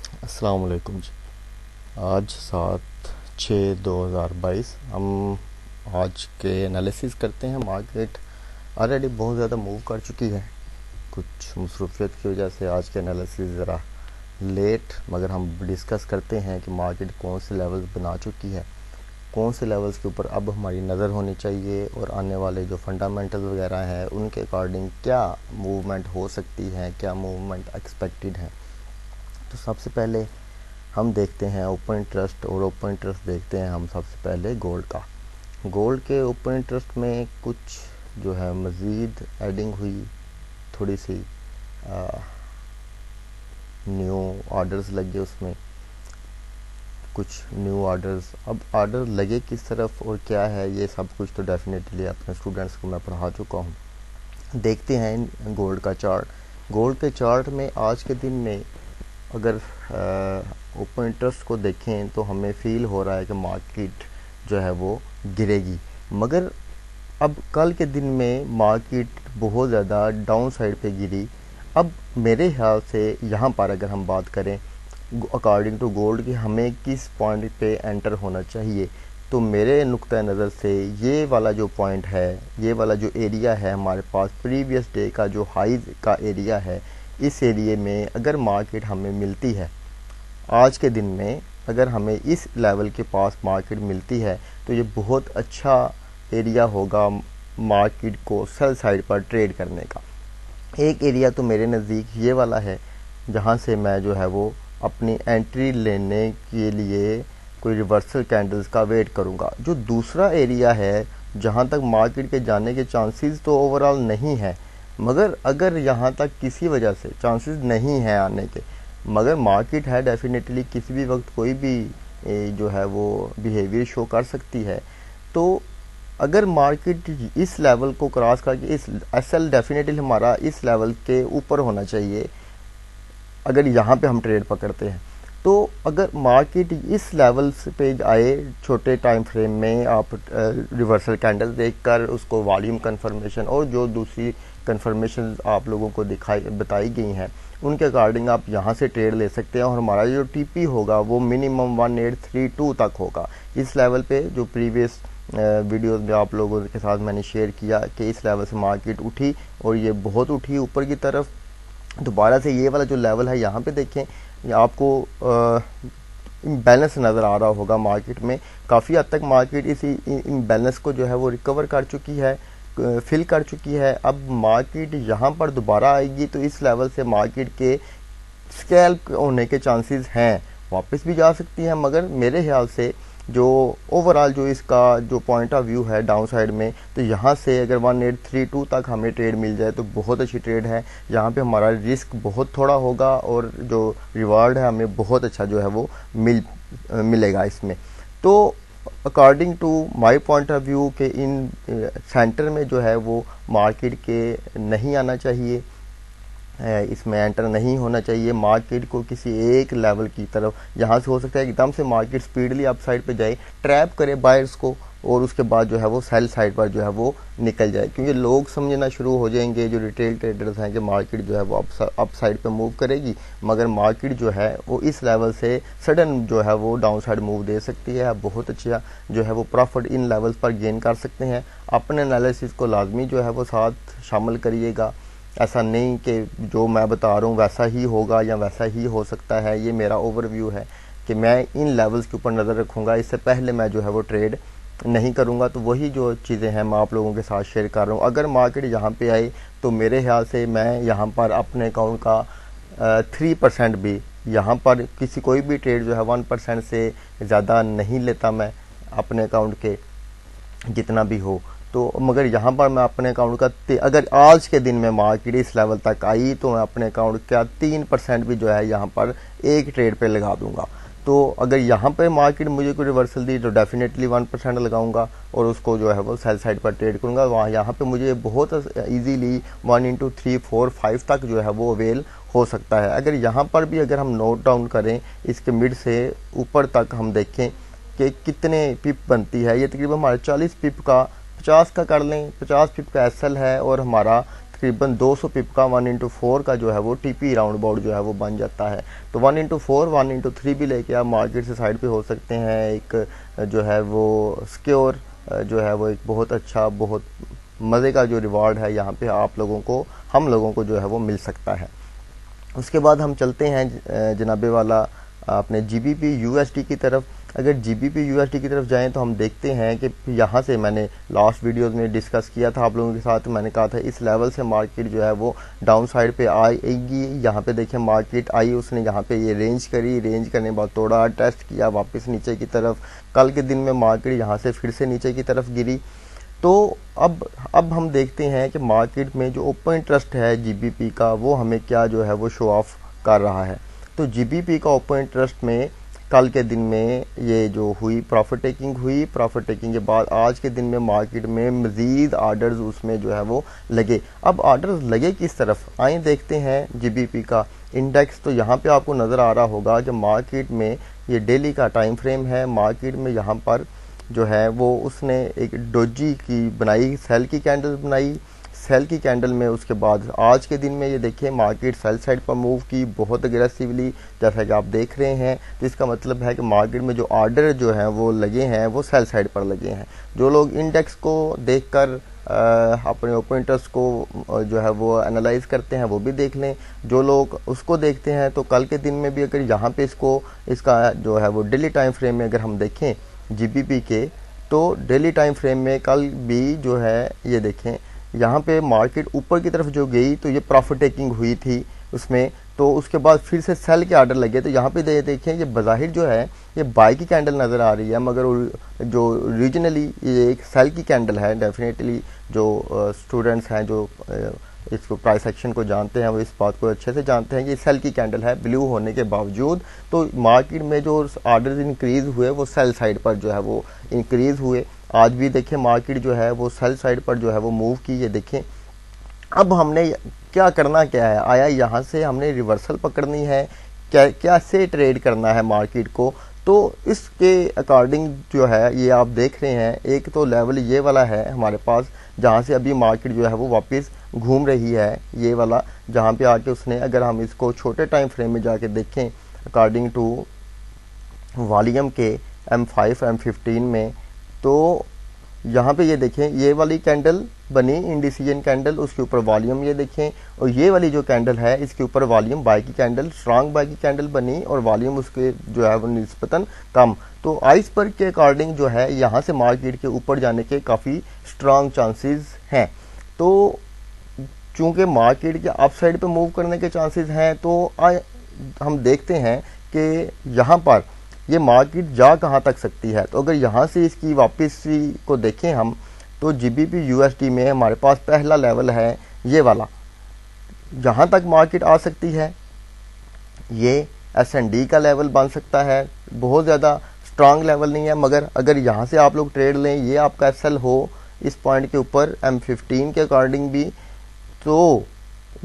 अस्सलाम वालेकुम जी। आज 7/6/2022 हम आज के एनालिसिस करते हैं। मार्केट ऑलरेडी बहुत ज़्यादा मूव कर चुकी है। कुछ मसरूफियत की वजह से आज के एनालिसिस ज़रा लेट, मगर हम डिस्कस करते हैं कि मार्केट कौन से लेवल्स बना चुकी है, कौन से लेवल्स के ऊपर अब हमारी नज़र होनी चाहिए और आने वाले जो फंडामेंटल वगैरह हैं उनके अकॉर्डिंग क्या मूवमेंट हो सकती है, क्या मूवमेंट एक्सपेक्टेड है। तो सबसे पहले हम देखते हैं ओपन इंटरेस्ट, और ओपन इंटरेस्ट देखते हैं हम सबसे पहले गोल्ड का। गोल्ड के ओपन इंटरेस्ट में कुछ जो है मज़ीद एडिंग हुई, थोड़ी सी न्यू ऑर्डर्स लगे उसमें, कुछ न्यू ऑर्डर्स। अब ऑर्डर लगे किस तरफ और क्या है ये सब कुछ तो डेफिनेटली अपने स्टूडेंट्स को मैं पढ़ा चुका हूँ। देखते हैं गोल्ड का चार्ट। गोल्ड के चार्ट में आज के दिन में अगर ओपन इंटरेस्ट को देखें तो हमें फील हो रहा है कि मार्केट जो है वो गिरेगी, मगर अब कल के दिन में मार्केट बहुत ज़्यादा डाउन साइड पे गिरी। अब मेरे ख्याल से यहाँ पर अगर हम बात करें अकॉर्डिंग टू गोल्ड कि हमें किस पॉइंट पे एंटर होना चाहिए, तो मेरे नुक्ता नज़र से ये वाला जो पॉइंट है, ये वाला जो एरिया है हमारे पास प्रीवियस डे का जो हाइज का एरिया है, इस एरिए में अगर मार्केट हमें मिलती है आज के दिन में, अगर हमें इस लेवल के पास मार्केट मिलती है तो ये बहुत अच्छा एरिया होगा मार्केट को सेल साइड पर ट्रेड करने का। एक एरिया तो मेरे नज़दीक ये वाला है जहाँ से मैं जो है वो अपनी एंट्री लेने के लिए कोई रिवर्सल कैंडल्स का वेट करूँगा। जो दूसरा एरिया है जहाँ तक मार्केट के जाने के चांसेस तो ओवरऑल नहीं है, मगर अगर यहाँ तक किसी वजह से चांसेस नहीं है आने के, मगर मार्केट है डेफिनेटली किसी भी वक्त कोई भी जो है वो बिहेवियर शो कर सकती है। तो अगर मार्केट इस लेवल को क्रॉस करके, इस एसएल डेफिनेटली हमारा इस लेवल के ऊपर होना चाहिए अगर यहाँ पे हम ट्रेड पकड़ते हैं। तो अगर मार्केट इस लेवल पे आए छोटे टाइम फ्रेम में, आप रिवर्सल कैंडल देखकर उसको वॉल्यूम कंफर्मेशन और जो दूसरी कंफर्मेशन आप लोगों को बताई गई हैं उनके अकॉर्डिंग आप यहाँ से ट्रेड ले सकते हैं। और हमारा जो टीपी होगा वो मिनिमम 1832 तक होगा। इस लेवल पे जो प्रीवियस वीडियोस में आप लोगों के साथ मैंने शेयर किया कि इस लेवल से मार्केट उठी और ये बहुत उठी ऊपर की तरफ। दोबारा से ये वाला जो लेवल है यहाँ पे देखें, आपको इम्बैलेंस नज़र आ रहा होगा मार्केट में। काफ़ी हद तक मार्केट इसी इम्बैलेंस को जो है वो रिकवर कर चुकी है, फिल कर चुकी है। अब मार्केट यहाँ पर दोबारा आएगी तो इस लेवल से मार्केट के स्कैल्प होने के चांसेस हैं, वापस भी जा सकती है। मगर मेरे ख्याल से जो ओवरऑल जो इसका जो पॉइंट ऑफ व्यू है डाउन साइड में, तो यहाँ से अगर 1832 तक हमें ट्रेड मिल जाए तो बहुत अच्छी ट्रेड है। यहाँ पे हमारा रिस्क बहुत थोड़ा होगा और जो रिवार्ड है हमें बहुत अच्छा जो है वो मिलेगा इसमें। तो according to my point of view के इन सेंटर में जो है वो मार्केट के नहीं आना चाहिए, इसमें एंटर नहीं होना चाहिए। मार्केट को किसी एक लेवल की तरफ, यहाँ से हो सकता है एकदम से मार्केट स्पीडली अप साइड पे जाए, ट्रैप करे बायर्स को और उसके बाद जो है वो सेल साइड पर जो है वो निकल जाए, क्योंकि लोग समझना शुरू हो जाएंगे जो रिटेल ट्रेडर्स हैं कि मार्केट जो है वो अप साइड पे मूव करेगी, मगर मार्केट जो है वो इस लेवल से सडन जो है वो डाउन साइड मूव दे सकती है। आप बहुत अच्छा जो है वो प्रॉफिट इन लेवल्स पर गेन कर सकते हैं। अपने एनालिसिस को लाजमी जो है वो साथ शामिल करिएगा। ऐसा नहीं कि जो मैं बता रहा हूँ वैसा ही होगा या वैसा ही हो सकता है। ये मेरा ओवरव्यू है कि मैं इन लेवल्स के ऊपर नज़र रखूँगा, इससे पहले मैं जो है वो ट्रेड नहीं करूँगा। तो वही जो चीज़ें हैं मैं आप लोगों के साथ शेयर कर रहा हूँ। अगर मार्केट यहाँ पे आई तो मेरे ख्याल से मैं यहाँ पर अपने अकाउंट का 3% भी, यहाँ पर किसी कोई भी ट्रेड जो है 1% से ज़्यादा नहीं लेता मैं अपने अकाउंट के, जितना भी हो। तो मगर यहाँ पर मैं अपने अकाउंट का अगर आज के दिन में मार्केट इस लेवल तक आई तो मैं अपने अकाउंट का 3% भी जो है यहाँ पर एक ट्रेड पे लगा दूंगा। तो अगर यहाँ पे मार्केट मुझे कोई रिवर्सल दी तो डेफिनेटली 1% लगाऊंगा और उसको जो है वो सेल साइड पर ट्रेड करूंगा। वहाँ यहाँ पे मुझे बहुत इजीली 1 into 3 4 5 तक जो है वो अवेल हो सकता है। अगर यहाँ पर भी अगर हम नोट डाउन करें, इसके मिड से ऊपर तक हम देखें कि कितने पिप बनती है, ये तकरीबन हमारे 40 पिप का, 50 का कर लें, 50 पिप का एसएल है और हमारा तकरीबन 200 पिप का 1/4 का जो है वो टीपी राउंड अबाउट जो है वो बन जाता है। तो 1/4 1/3 भी लेके आप मार्केट से साइड पे हो सकते हैं। एक जो है वो सिक्योर जो है वो एक बहुत अच्छा, बहुत मज़े का जो रिवार्ड है यहाँ पे आप लोगों को, हम लोगों को जो है वो मिल सकता है। उसके बाद हम चलते हैं जनाबे वाला अपने जीबीपी यूएसडी की तरफ। अगर जीबीपी यूएसडी की तरफ जाएं तो हम देखते हैं कि यहाँ से मैंने लास्ट वीडियोस में डिस्कस किया था आप लोगों के साथ। मैंने कहा था इस लेवल से मार्केट जो है वो डाउन साइड पे आएगी। यहाँ पे देखें मार्केट आई, उसने यहाँ पे ये रेंज करी, रेंज करने के बाद तोड़ा, टेस्ट किया, वापस नीचे की तरफ। कल के दिन में मार्केट यहाँ से फिर से नीचे की तरफ गिरी। तो अब हम देखते हैं कि मार्केट में जो ओपन इंटरेस्ट है जीबीपी का वो हमें क्या जो है वो शो ऑफ कर रहा है। तो जीबीपी का ओपन इंटरेस्ट में कल के दिन में ये जो हुई प्रॉफिट टेकिंग हुई, प्रॉफिट टेकिंग के बाद आज के दिन में मार्केट में मज़ीद आर्डर्स उसमें जो है वो लगे। अब आर्डर्स लगे किस तरफ, आए देखते हैं जीबीपी का इंडेक्स। तो यहाँ पे आपको नज़र आ रहा होगा कि मार्केट में ये डेली का टाइम फ्रेम है। मार्केट में यहाँ पर जो है वो उसने एक डोजी की बनाई, सेल की कैंडल बनाई, सेल की कैंडल में उसके बाद आज के दिन में ये देखिए मार्केट सेल साइड पर मूव की बहुत अग्रेसिवली, जैसा कि आप देख रहे हैं। तो इसका मतलब है कि मार्केट में जो आर्डर जो हैं वो लगे हैं वो सेल साइड पर लगे हैं। जो लोग इंडेक्स को देखकर अपने ओपन इंटरेस्ट को जो है वो एनालाइज करते हैं वो भी देख लें। जो लोग उसको देखते हैं तो कल के दिन में भी अगर यहाँ पे इसका जो है वो डेली टाइम फ्रेम में अगर हम देखें जीबीपी के, तो डेली टाइम फ्रेम में कल भी जो है ये देखें यहाँ पे मार्केट ऊपर की तरफ जो गई तो ये प्रॉफिट टेकिंग हुई थी उसमें। तो उसके बाद फिर से सेल के आर्डर लगे। तो यहाँ पे देखें ये बज़ाहिर जो है ये बाई की कैंडल नज़र आ रही है, मगर जो रीजनली ये एक सेल की कैंडल है। डेफिनेटली जो स्टूडेंट्स हैं जो इसको प्राइस एक्शन को जानते हैं वो इस बात को अच्छे से जानते हैं कि सेल की कैंडल है ब्लू होने के बावजूद। तो मार्केट में जो आर्डर्स इंक्रीज हुए वो सेल साइड पर जो है वो इंक्रीज हुए। आज भी देखें मार्केट जो है वो सेल साइड पर जो है वो मूव की। ये देखें अब हमने क्या करना क्या है, आया यहाँ से हमने रिवर्सल पकड़नी है, क्या से ट्रेड करना है मार्केट को। तो इसके अकॉर्डिंग जो है ये आप देख रहे हैं, एक तो लेवल ये वाला है हमारे पास जहाँ से अभी मार्केट जो है वो वापस घूम रही है, ये वाला जहाँ पे आके उसने, अगर हम इसको छोटे टाइम फ्रेम में जाके देखें अकॉर्डिंग टू वॉल्यूम के M5 M15 में, तो यहाँ पे ये देखें ये वाली कैंडल बनी इंडिसीजन कैंडल, उसके ऊपर वॉल्यूम ये देखें, और ये वाली जो कैंडल है इसके ऊपर वॉल्यूम बाई की कैंडल, स्ट्रांग बाई की कैंडल बनी और वॉल्यूम उसके जो है वो निस्बतन कम। तो आइसबर्ग के अकॉर्डिंग जो है यहाँ से मार्केट के ऊपर जाने के काफ़ी स्ट्रांग चांसेस हैं। तो चूंकि मार्केट के अप साइड पे मूव करने के चांसेस हैं, तो हम देखते हैं कि यहाँ पर ये मार्केट जा कहाँ तक सकती है। तो अगर यहाँ से इसकी वापसी को देखें हम, तो जीबीपी यूएसडी में हमारे पास पहला लेवल है ये वाला, जहाँ तक मार्केट आ सकती है ये S&D का लेवल बन सकता है। बहुत ज़्यादा स्ट्रांग लेवल नहीं है, मगर अगर यहाँ से आप लोग ट्रेड लें, ये आपका SL हो इस पॉइंट के ऊपर M15 के अकॉर्डिंग भी, तो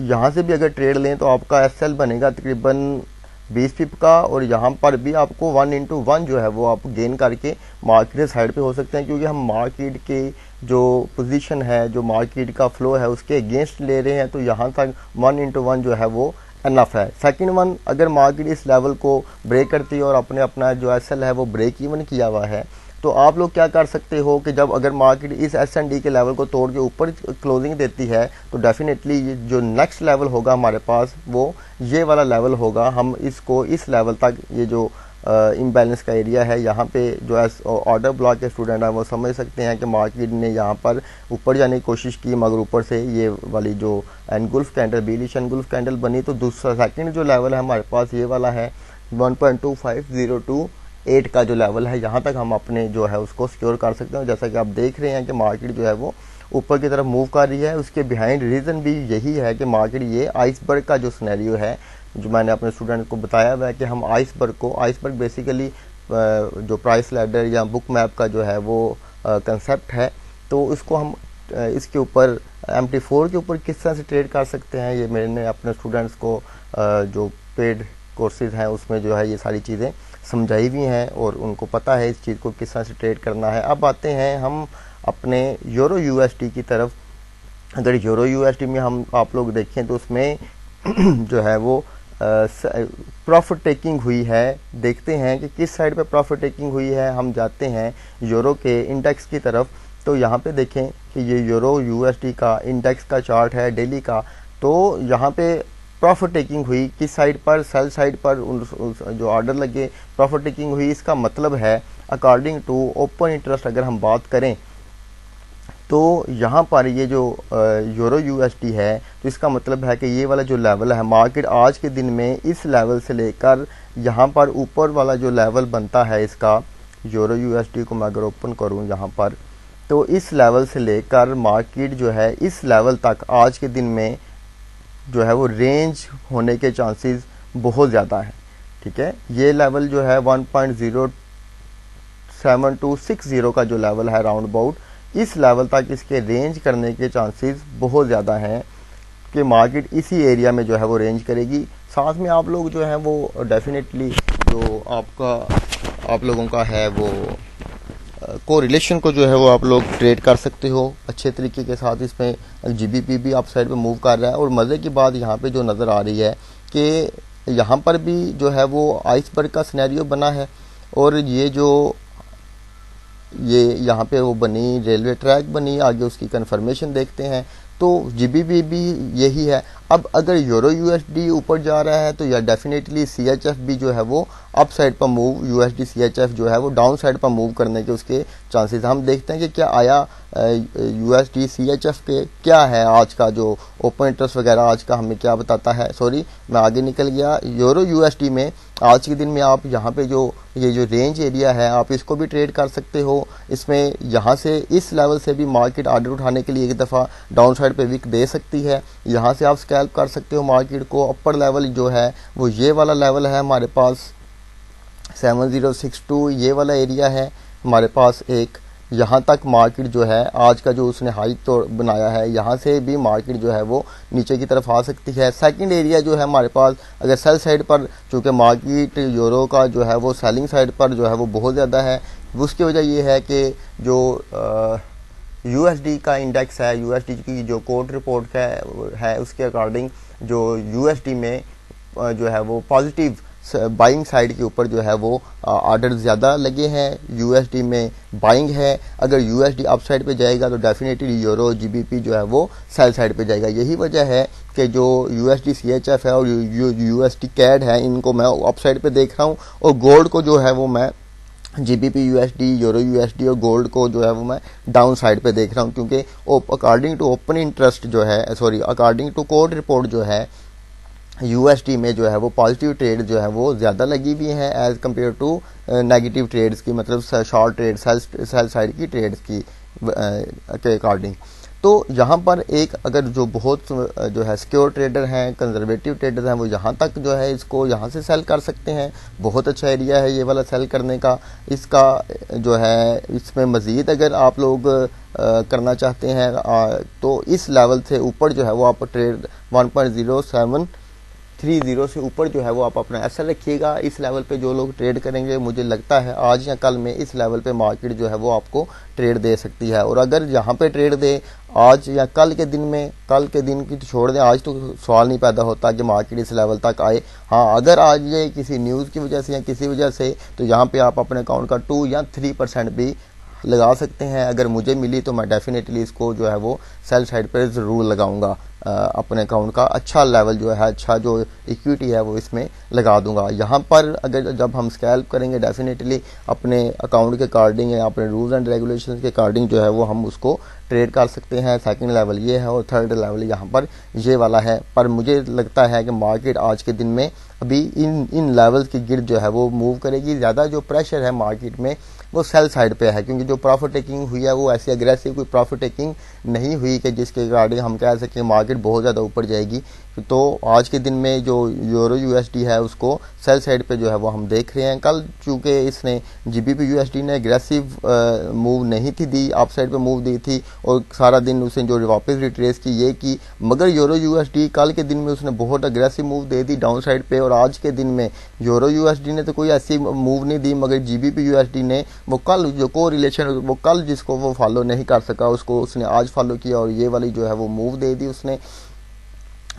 यहाँ से भी अगर ट्रेड लें तो आपका SL बनेगा तकरीबन 20 पिप का, और यहाँ पर भी आपको 1/1 जो है वो आप गेन करके मार्केट साइड पे हो सकते हैं। क्योंकि हम मार्केट के जो पोजीशन है, जो मार्केट का फ्लो है उसके अगेंस्ट ले रहे हैं, तो यहाँ तक 1/1 जो है वो इनफ है। सेकंड वन, अगर मार्केट इस लेवल को ब्रेक करती है और अपना जो SL है वो ब्रेक इवन किया हुआ है, तो आप लोग क्या कर सकते हो कि जब अगर मार्केट इस S&D के लेवल को तोड़ के ऊपर क्लोजिंग देती है, तो डेफिनेटली जो नेक्स्ट लेवल होगा हमारे पास वो ये वाला लेवल होगा। हम इसको इस लेवल तक, ये जो इम्बैलेंस का एरिया है, यहाँ पे जो ऑर्डर ब्लॉक के स्टूडेंट हैं वो समझ सकते हैं कि मार्केट ने यहाँ पर ऊपर जाने की कोशिश की, मगर ऊपर से ये वाली जो एनगुल्फ कैंडल, बीलिश एनगुल्फ कैंडल बनी। तो दूसरा सेकंड जो लेवल है हमारे पास ये वाला है 1.25028 का जो लेवल है, यहाँ तक हम अपने जो है उसको सिक्योर कर सकते हैं। जैसा कि आप देख रहे हैं कि मार्केट जो है वो ऊपर की तरफ मूव कर रही है। उसके बिहाइंड रीज़न भी यही है कि मार्केट ये आइसबर्ग का जो सिनेरियो है, जो मैंने अपने स्टूडेंट को बताया हुआ है कि हम आइसबर्ग बेसिकली जो प्राइस लैडर या बुक मैप का जो है वो कंसेप्ट है, तो इसको हम इसके ऊपर MT4 के ऊपर किस तरह से ट्रेड कर सकते हैं, ये मैंने अपने स्टूडेंट्स को जो पेड कोर्सेज हैं उसमें जो है ये सारी चीज़ें समझाई हुई हैं और उनको पता है इस चीज़ को किस तरह से ट्रेड करना है। अब आते हैं हम अपने यूरो USD की तरफ। अगर यूरो यूएसडी में हम आप लोग देखें तो उसमें जो है वो प्रॉफिट टेकिंग हुई है। देखते हैं कि किस साइड पे प्रॉफिट टेकिंग हुई है। हम जाते हैं यूरो के इंडेक्स की तरफ, तो यहाँ पे देखें कि ये यूरो यूएसडी का इंडेक्स का चार्ट है डेली का। तो यहाँ पे प्रॉफिट टेकिंग हुई किस साइड पर, सेल साइड पर जो ऑर्डर लगे प्रॉफिट टेकिंग हुई। इसका मतलब है अकॉर्डिंग टू ओपन इंटरेस्ट अगर हम बात करें तो यहाँ पर ये जो यूरो यूएसडी है, तो इसका मतलब है कि ये वाला जो लेवल है मार्केट आज के दिन में इस लेवल से लेकर यहाँ पर ऊपर वाला जो लेवल बनता है इसका, यूरो यूएसडी को मैं अगर ओपन करूँ यहाँ पर, तो इस लेवल से लेकर मार्केट जो है इस लेवल तक आज के दिन में जो है वो रेंज होने के चांसेस बहुत ज़्यादा है। ठीक है, ये लेवल जो है 1.07260 का जो लेवल है राउंड अबाउट, इस लेवल तक इसके रेंज करने के चांसेस बहुत ज़्यादा हैं कि मार्केट इसी एरिया में जो है वो रेंज करेगी। साथ में आप लोग जो है वो डेफिनेटली जो आप लोगों का है वो कोरिलेशन को जो है वो आप लोग ट्रेड कर सकते हो अच्छे तरीके के साथ। इसमें जीबीपी भी आप साइड पे मूव कर रहा है और मज़े की बात यहाँ पे जो नज़र आ रही है कि यहाँ पर भी जो है वो आइसबर्ग का सिनेरियो बना है और ये यहाँ पे वो बनी रेलवे ट्रैक बनी, आगे उसकी कंफर्मेशन देखते हैं। तो जीबीपी भी यही है। अब अगर यूरो यूएसडी ऊपर जा रहा है तो या डेफिनेटली सीएचएफ भी जो है वो अप साइड पर मूव, यूएसडी सीएचएफ जो है वो डाउन साइड पर मूव करने के उसके चांसेस। हम देखते हैं कि क्या आया यूएसडी सीएचएफ के क्या है आज का जो ओपन इंटरेस्ट वगैरह आज का हमें क्या बताता है। सॉरी मैं आगे निकल गया। यूरो यूएसडी में आज के दिन में आप यहाँ पे जो ये जो रेंज एरिया है आप इसको भी ट्रेड कर सकते हो। इसमें यहाँ से इस लेवल से भी मार्केट ऑर्डर उठाने के लिए एक दफ़ा डाउन साइड पे विक दे सकती है। यहाँ से आप स्कैल्प कर सकते हो मार्केट को। अपर लेवल जो है वो ये वाला लेवल है हमारे पास 7062, ये वाला एरिया है हमारे पास एक। यहाँ तक मार्केट जो है आज का जो उसने हाई तो बनाया है, यहाँ से भी मार्केट जो है वो नीचे की तरफ आ सकती है। सेकंड एरिया जो है हमारे पास अगर सेल साइड पर, चूँकि मार्केट यूरो का जो है वो सेलिंग साइड पर जो है वो बहुत ज़्यादा है, उसकी वजह ये है कि जो यूएसडी का इंडेक्स है, यूएसडी की जो कोर्ट रिपोर्ट है उसके अकॉर्डिंग जो यूएसडी में जो है वो पॉजिटिव बाइंग साइड के ऊपर जो है वो ऑर्डर ज़्यादा लगे हैं। यूएसडी में बाइंग है। अगर यूएसडी अप साइड पे जाएगा तो डेफिनेटली यूरो जीबीपी जो है वो सेल साइड पे जाएगा। यही वजह है कि जो यूएसडी सीएचएफ है और यूएसडी कैड है इनको मैं अप साइड पे देख रहा हूँ और गोल्ड को जो है वो मैं जीबीपी यूएसडी, यूरो यूएसडी और गोल्ड को जो है वो मैं डाउन साइड पे देख रहा हूँ, क्योंकि अकॉर्डिंग टू ओपन इंटरेस्ट जो है अकॉर्डिंग टू कोर्ट रिपोर्ट जो है यूएसडी में जो है वो पॉजिटिव ट्रेड जो है वो ज़्यादा लगी हुई है as compare to negative trades की, मतलब शॉर्ट ट्रेड सेल साइड की ट्रेड्स की के अकॉर्डिंग। तो यहाँ पर एक अगर जो बहुत जो है सिक्योर ट्रेडर हैं, कंजर्वेटिव ट्रेडर हैं, वो यहाँ तक जो है इसको यहाँ से सेल कर सकते हैं। बहुत अच्छा एरिया है ये वाला सेल करने का। इसका जो है इसमें मज़ीद अगर आप लोग करना चाहते हैं तो इस लेवल से ऊपर जो है वो आप ट्रेड 1.0730 से ऊपर जो है वो आप अपना ऐसा रखिएगा। इस लेवल पे जो लोग ट्रेड करेंगे मुझे लगता है आज या कल में इस लेवल पे मार्केट जो है वो आपको ट्रेड दे सकती है। और अगर यहाँ पे ट्रेड दे आज या कल के दिन में, कल के दिन की तो छोड़ दें, आज तो सवाल नहीं पैदा होता कि मार्केट इस लेवल तक आए। हाँ, अगर आज ये किसी न्यूज़ की वजह से या किसी वजह से, तो यहाँ पे आप अपने अकाउंट का 2 या 3% भी लगा सकते हैं। अगर मुझे मिली तो मैं डेफिनेटली इसको जो है वो सेल साइड पर ज़रूर लगाऊंगा। अपने अकाउंट का अच्छा लेवल जो है, अच्छा जो इक्विटी है वो इसमें लगा दूंगा। यहाँ पर अगर जब हम स्कैल्प करेंगे डेफिनेटली अपने अकाउंट के अकॉर्डिंग या अपने रूल्स एंड रेगुलेशंस के अकॉर्डिंग जो है वो हम उसको ट्रेड कर सकते हैं। सेकंड लेवल ये है और थर्ड लेवल यहाँ पर ये वाला है। पर मुझे लगता है कि मार्केट आज के दिन में अभी इन लेवल्स की गिर्द जो है वो मूव करेगी। ज़्यादा जो प्रेशर है मार्केट में वो सेल साइड पे है, क्योंकि जो प्रॉफिट टेकिंग हुई है वो ऐसी अग्रेसिव कोई प्रॉफिट टेकिंग नहीं हुई कि जिसके रिगार्डिंग हम कह सकें मार्केट बहुत ज़्यादा ऊपर जाएगी। तो आज के दिन में जो यूरो यूएसडी है उसको सेल साइड पे जो है वो हम देख रहे हैं। कल चूंकि इसने जीबीपी यूएसडी ने एग्रेसिव मूव नहीं थी दी, अप साइड पे मूव दी थी और सारा दिन उसने जो वापस रिट्रेस की ये की, मगर यूरो यूएसडी कल के दिन में उसने बहुत अग्रेसिव मूव दे दी डाउन साइड पे। और आज के दिन में यूरो यूएसडी ने तो कोई ऐसी मूव नहीं दी, मगर जीबीपी यूएसडी ने वो कल जो को रिलेशन वो कल जिसको वो फॉलो नहीं कर सका उसको उसने आज फॉलो किया और ये वाली जो है वो मूव दे दी उसने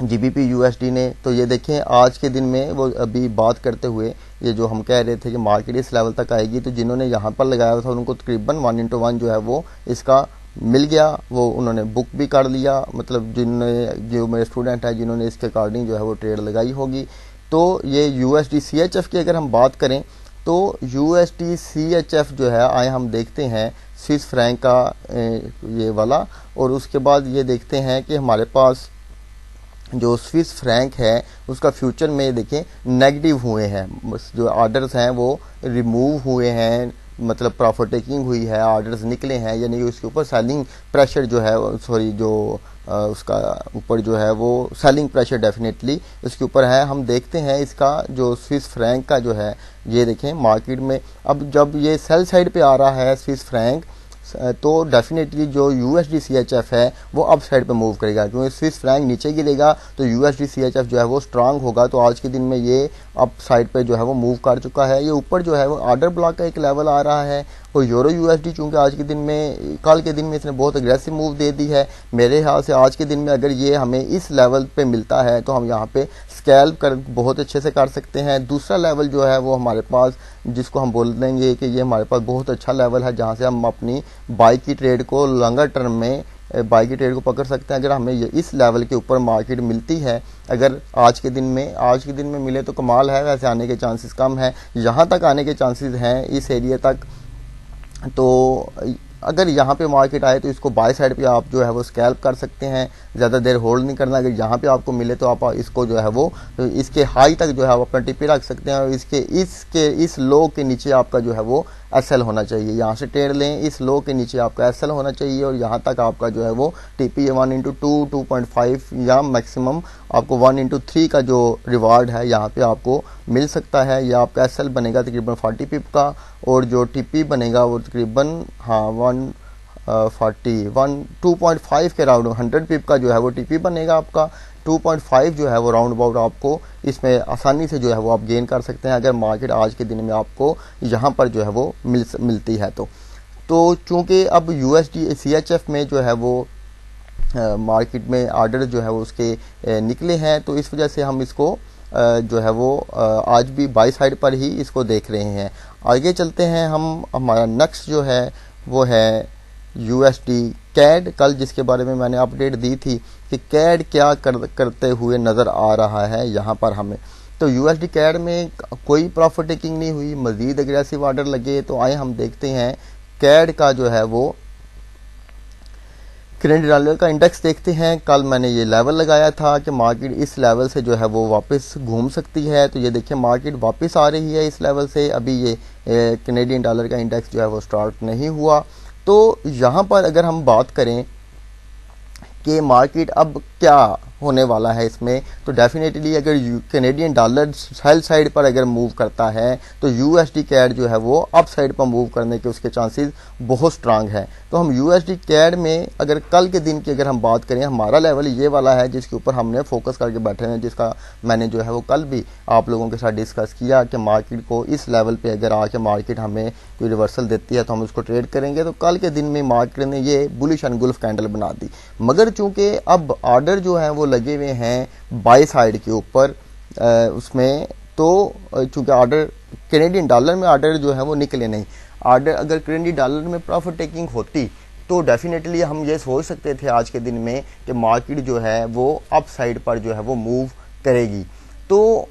जीबीपी यूएसडी ने। तो ये देखें आज के दिन में वो अभी बात करते हुए ये जो हम कह रहे थे कि मार्केट इस लेवल तक आएगी, तो जिन्होंने यहाँ पर लगाया था उनको तकरीबन 1:1 जो है वो इसका मिल गया, वो उन्होंने बुक भी कर लिया। मतलब जो मेरे स्टूडेंट है जिन्होंने इसके अकॉर्डिंग जो है वो ट्रेड लगाई होगी। तो ये यूएसडी सीएचएफ की अगर हम बात करें तो यूएसडी सीएचएफ जो है आए हम देखते हैं स्विस फ्रैंक का ये वाला, और उसके बाद ये देखते हैं कि हमारे पास जो स्विस फ्रैंक है उसका फ्यूचर में देखें नेगेटिव हुए हैं, जो ऑर्डर्स हैं वो रिमूव हुए हैं, मतलब प्रॉफिट टेकिंग हुई है, ऑर्डर्स निकले हैं, यानी उसके ऊपर सेलिंग प्रेशर जो है उसका ऊपर जो है वो सेलिंग प्रेशर डेफिनेटली उसके ऊपर है। हम देखते हैं इसका जो स्विस फ्रैंक का जो है ये देखें मार्केट में अब जब ये सेल साइड पे आ रहा है स्विस फ्रैंक, तो डेफिनेटली जो यूएसडी सीएचएफ है वो अप साइड पे मूव करेगा, क्योंकि स्विस फ्रैंक नीचे गिरेगा तो यूएसडी सीएचएफ जो है वो स्ट्रांग होगा। तो आज के दिन में ये अप साइड पे जो है वो मूव कर चुका है। ये ऊपर जो है वो ऑर्डर ब्लॉक का एक लेवल आ रहा है, और यूरो यूएसडी चूंकि आज के दिन में कल के दिन में इसने बहुत अग्रेसिव मूव दे दी है, मेरे ख्याल से आज के दिन में अगर ये हमें इस लेवल पे मिलता है तो हम यहाँ पे स्कैल्प कर बहुत अच्छे से कर सकते हैं। दूसरा लेवल जो है वो हमारे पास जिसको हम बोल देंगे कि ये हमारे पास बहुत अच्छा लेवल है जहाँ से हम अपनी बाई की ट्रेड को लॉन्गर टर्म में बाई की ट्रेड को पकड़ सकते हैं। अगर हमें इस लेवल के ऊपर मार्केट मिलती है, अगर आज के दिन में मिले तो कमाल है, वैसे आने के चांसेस कम है। यहाँ तक आने के चांसेस हैं इस एरिया तक, तो अगर यहाँ पे मार्केट आए तो इसको बाय साइड पे आप जो है वो स्कैल्प कर सकते हैं, ज़्यादा देर होल्ड नहीं करना। अगर यहाँ पे आपको मिले तो आप इसको जो है वो इसके हाई तक जो है वो अपना टीपी रख सकते हैं, और इस लो के नीचे आपका जो है वो एसएल होना चाहिए। यहाँ से ट्रेड लें, इस लो के नीचे आपका एसएल होना चाहिए, और यहाँ तक आपका जो है वो टीपी 1:2, 2.5 या मैक्सिमम आपको 1:3 का जो रिवार्ड है यहाँ पे आपको मिल सकता है। या आपका एसएल बनेगा तकरीबन 40 पिप का, और जो टीपी बनेगा वो तकरीबन 2.5 के राउंड 100 पिप का जो है वो टीपी बनेगा आपका। 2.5 जो है वो राउंड अबाउट आपको इसमें आसानी से जो है वो आप गेन कर सकते हैं, अगर मार्केट आज के दिन में आपको यहाँ पर जो है वो मिलती है तो चूंकि अब यूएसडी सीएचएफ में जो है वो मार्केट में ऑर्डर जो है वो उसके निकले हैं, तो इस वजह से हम इसको जो है वो आज भी बाई साइड पर ही इसको देख रहे हैं। आगे चलते हैं हम, हमारा नेक्स्ट जो है वो है यूएसडी कैड। कल जिसके बारे में मैंने अपडेट दी थी कि कैड क्या करते हुए नज़र आ रहा है यहाँ पर हमें, तो यूएसडी कैड में कोई प्रॉफिट टेकिंग नहीं हुई, मजीद अग्रेसिव ऑर्डर लगे। तो आए हम देखते हैं कैड का जो है वो कैनेडियन डॉलर का इंडेक्स देखते हैं। कल मैंने ये लेवल लगाया था कि मार्केट इस लेवल से जो है वो वापस घूम सकती है, तो ये देखिए मार्केट वापस आ रही है इस लेवल से। अभी ये कैनेडियन डॉलर का इंडेक्स जो है वो स्टार्ट नहीं हुआ। तो यहाँ पर अगर हम बात करें कि मार्केट अब क्या होने वाला है इसमें, तो डेफिनेटली अगर कैनेडियन डॉलर सेल साइड पर अगर मूव करता है तो यूएसडी कैड जो है वो अप साइड पर मूव करने के उसके चांसेस बहुत स्ट्रांग है। तो हम यूएसडी कैड में अगर कल के दिन की अगर हम बात करें, हमारा लेवल ये वाला है जिसके ऊपर हमने फोकस करके बैठे हैं, जिसका मैंने जो है वो कल भी आप लोगों के साथ डिस्कस किया कि मार्केट को इस लेवल पे अगर आके मार्केट हमें कोई रिवर्सल देती है तो हम उसको ट्रेड करेंगे। तो कल के दिन में मार्केट ने ये बुलिश एनगुल्फ कैंडल बना दी, मगर चूंकि अब ऑर्डर जो है वो लगे हुए हैं बाई साइड के ऊपर उसमें, तो चूंकि ऑर्डर कैनेडियन डॉलर में ऑर्डर जो है वो निकले नहीं, ऑर्डर अगर कैनेडियन डॉलर में प्रॉफिट टेकिंग होती तो डेफिनेटली हम ये सोच सकते थे आज के दिन में कि मार्केट जो है वो अप साइड पर जो है वो मूव करेगी। तो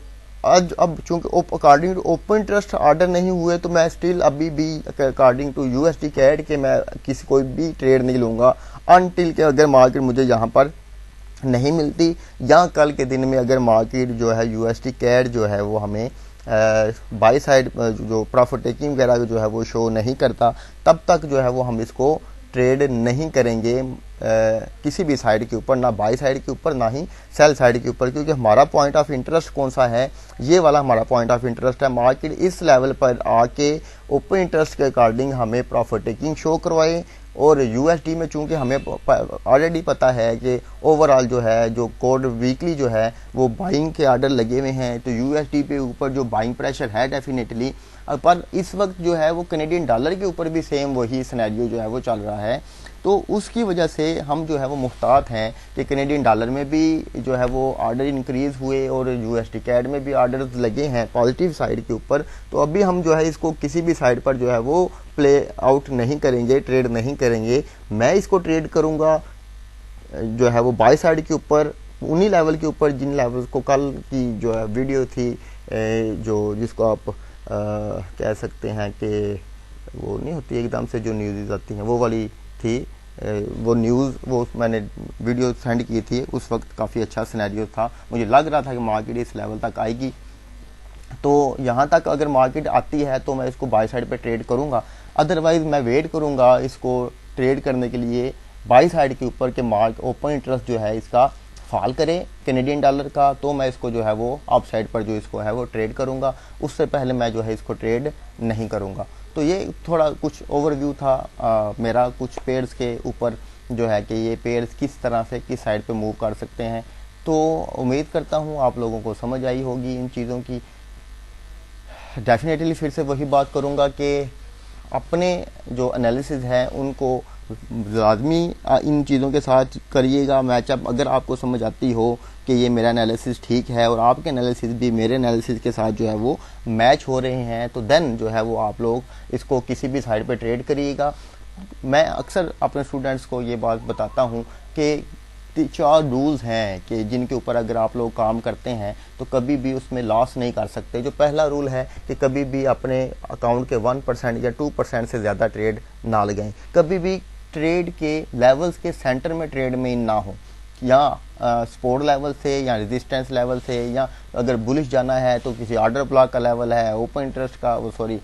आज अब चूंकि according to open interest order नहीं हुए, तो मैं स्टिल अभी भी अकॉर्डिंग टू यूएसडी कैड के मैं किसी कोई भी ट्रेड नहीं लूँगा अनटिल के अगर मार्केट मुझे यहाँ पर नहीं मिलती, या कल के दिन में अगर मार्केट जो है यूएसडी कैड जो है वो हमें बाई साइड जो प्रॉफिट टेकिंग वगैरह जो है वो शो नहीं करता, तब तक जो है वो हम इसको ट्रेड नहीं करेंगे किसी भी साइड के ऊपर, ना बाई साइड के ऊपर ना ही सेल साइड के ऊपर, क्योंकि हमारा पॉइंट ऑफ इंटरेस्ट कौन सा है, ये वाला हमारा पॉइंट ऑफ इंटरेस्ट है। मार्केट इस लेवल पर आके ओपन इंटरेस्ट के अकॉर्डिंग हमें प्रॉफिट टेकिंग शो करवाए, और यूएसडी में चूंकि हमें ऑलरेडी पता है कि ओवरऑल जो है जो कोड वीकली जो है वो बाइंग के आर्डर लगे हुए हैं, तो यूएसडी पे ऊपर जो बाइंग प्रेशर है डेफिनेटली, पर इस वक्त जो है वो कनेडियन डॉलर के ऊपर भी सेम वही सिनेरियो जो है वो चल रहा है। तो उसकी वजह से हम जो है वो मुहतात हैं कि कनेडियन डॉलर में भी जो है वो आर्डर इंक्रीज़ हुए और यूएसडी कैड में भी आर्डर्स लगे हैं पॉजिटिव साइड के ऊपर। तो अभी हम जो है इसको किसी भी साइड पर जो है वो प्ले आउट नहीं करेंगे, ट्रेड नहीं करेंगे। मैं इसको ट्रेड करूँगा जो है वो बाय साइड के ऊपर, उन्हीं लेवल के ऊपर जिन लेवल्स को कल की जो है वीडियो थी, जो जिसको आप कह सकते हैं कि वो नहीं होती एकदम से जो न्यूज़ आती हैं वो वाली थी, वो न्यूज़ वो मैंने वीडियो सेंड की थी। उस वक्त काफ़ी अच्छा सिनेरियो था, मुझे लग रहा था कि मार्केट इस लेवल तक आएगी, तो यहाँ तक अगर मार्केट आती है तो मैं इसको बाय साइड पे ट्रेड करूँगा। अदरवाइज़ मैं वेट करूँगा इसको ट्रेड करने के लिए बाई साइड के ऊपर के मार्क ओपन इंटरेस्ट जो है इसका फॉल करे कैनेडियन डॉलर का, तो मैं इसको जो है वो अप साइड पर जो इसको है वो ट्रेड करूँगा। उससे पहले मैं जो है इसको ट्रेड नहीं करूँगा। तो ये थोड़ा कुछ ओवरव्यू था मेरा कुछ पेयर्स के ऊपर जो है कि ये पेयर्स किस तरह से किस साइड पे मूव कर सकते हैं। तो उम्मीद करता हूँ आप लोगों को समझ आई होगी इन चीज़ों की। डेफिनेटली फिर से वही बात करूँगा कि अपने जो एनालिसिस है उनको लाजमी इन चीज़ों के साथ करिएगा मैचअप। अगर आपको समझ आती हो कि ये मेरा एनालिसिस ठीक है और आपके एनालिसिस भी मेरे एनालिसिस के साथ जो है वो मैच हो रहे हैं, तो देन जो है वो आप लोग इसको किसी भी साइड पे ट्रेड करिएगा। मैं अक्सर अपने स्टूडेंट्स को ये बात बताता हूँ कि 4 रूल्स हैं कि जिनके ऊपर अगर आप लोग काम करते हैं तो कभी भी उसमें लॉस नहीं कर सकते। जो पहला रूल है कि कभी भी अपने अकाउंट के 1% या 2% से ज़्यादा ट्रेड ना लगाएं। कभी भी ट्रेड के लेवल्स के सेंटर में ट्रेड में ना हो, या सपोर्ट लेवल से या रेजिस्टेंस लेवल से, या अगर बुलिश जाना है तो किसी ऑर्डर ब्लॉक का लेवल है, ओपन इंटरेस्ट का वो सॉरी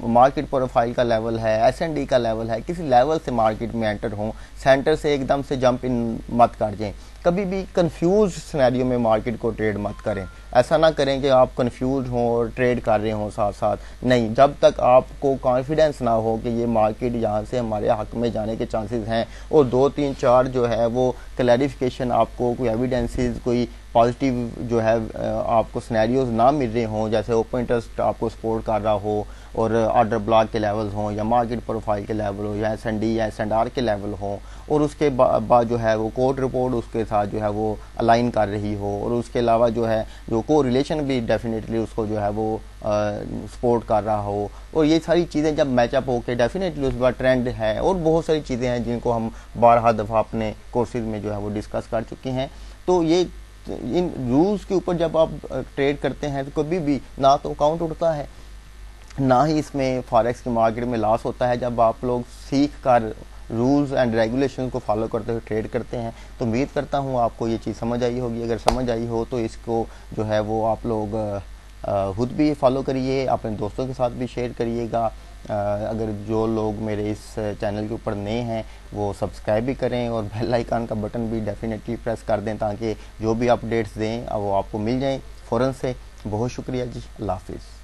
मार्केट प्रोफाइल का लेवल है, एसएनडी का लेवल है, किसी लेवल से मार्केट में एंटर हो, सेंटर से एकदम से जंप इन मत कर जाएं। कभी भी कंफ्यूज सिनेरियो में मार्केट को ट्रेड मत करें। ऐसा ना करें कि आप कंफ्यूज हों और ट्रेड कर रहे हों साथ साथ। नहीं, जब तक आपको कॉन्फिडेंस ना हो कि ये मार्केट यहाँ से हमारे हक में जाने के चांसेस हैं और 2 3 4 जो है वो क्लैरिफिकेशन आपको कोई एविडेंसेस कोई पॉजिटिव जो है आपको सिनेरियोज ना मिल रहे हों, जैसे ओपन इंटरेस्ट आपको सपोर्ट कर रहा हो और ऑर्डर ब्लॉक के लेवल्स हों या मार्केट प्रोफाइल के लेवल हो या एसएनडी या एसएनआर के लेवल हो, और उसके बाद जो है वो कोर्ट रिपोर्ट उसके साथ जो है वो अलाइन कर रही हो, और उसके अलावा जो है जो को रिलेशन भी डेफिनेटली उसको जो है वो सपोर्ट कर रहा हो, और ये सारी चीज़ें जब मैचअप हो के डेफिनेटली उस बार ट्रेंड है। और बहुत सारी चीज़ें हैं जिनको हम 12 दफ़ा अपने कोर्सेज में जो है वो डिस्कस कर चुके हैं। तो ये इन रूल्स के ऊपर जब आप ट्रेड करते हैं तो कभी भी ना तो अकाउंट उठता है ना ही इसमें फॉरेक्स की मार्केट में लॉस होता है। जब आप लोग सीख कर रूल्स एंड रेगुलेशंस को फॉलो करते हुए ट्रेड करते हैं, तो उम्मीद करता हूँ आपको ये चीज़ समझ आई होगी। अगर समझ आई हो तो इसको जो है वो आप लोग खुद भी फॉलो करिए, अपने दोस्तों के साथ भी शेयर करिएगा। अगर जो लोग मेरे इस चैनल के ऊपर नए हैं वो सब्सक्राइब भी करें और बेल आइकन का बटन भी डेफिनेटली प्रेस कर दें ताकि जो भी अपडेट्स दें वो आपको मिल जाएं फ़ौरन से। बहुत शुक्रिया जी, अल्लाह हाफिज़।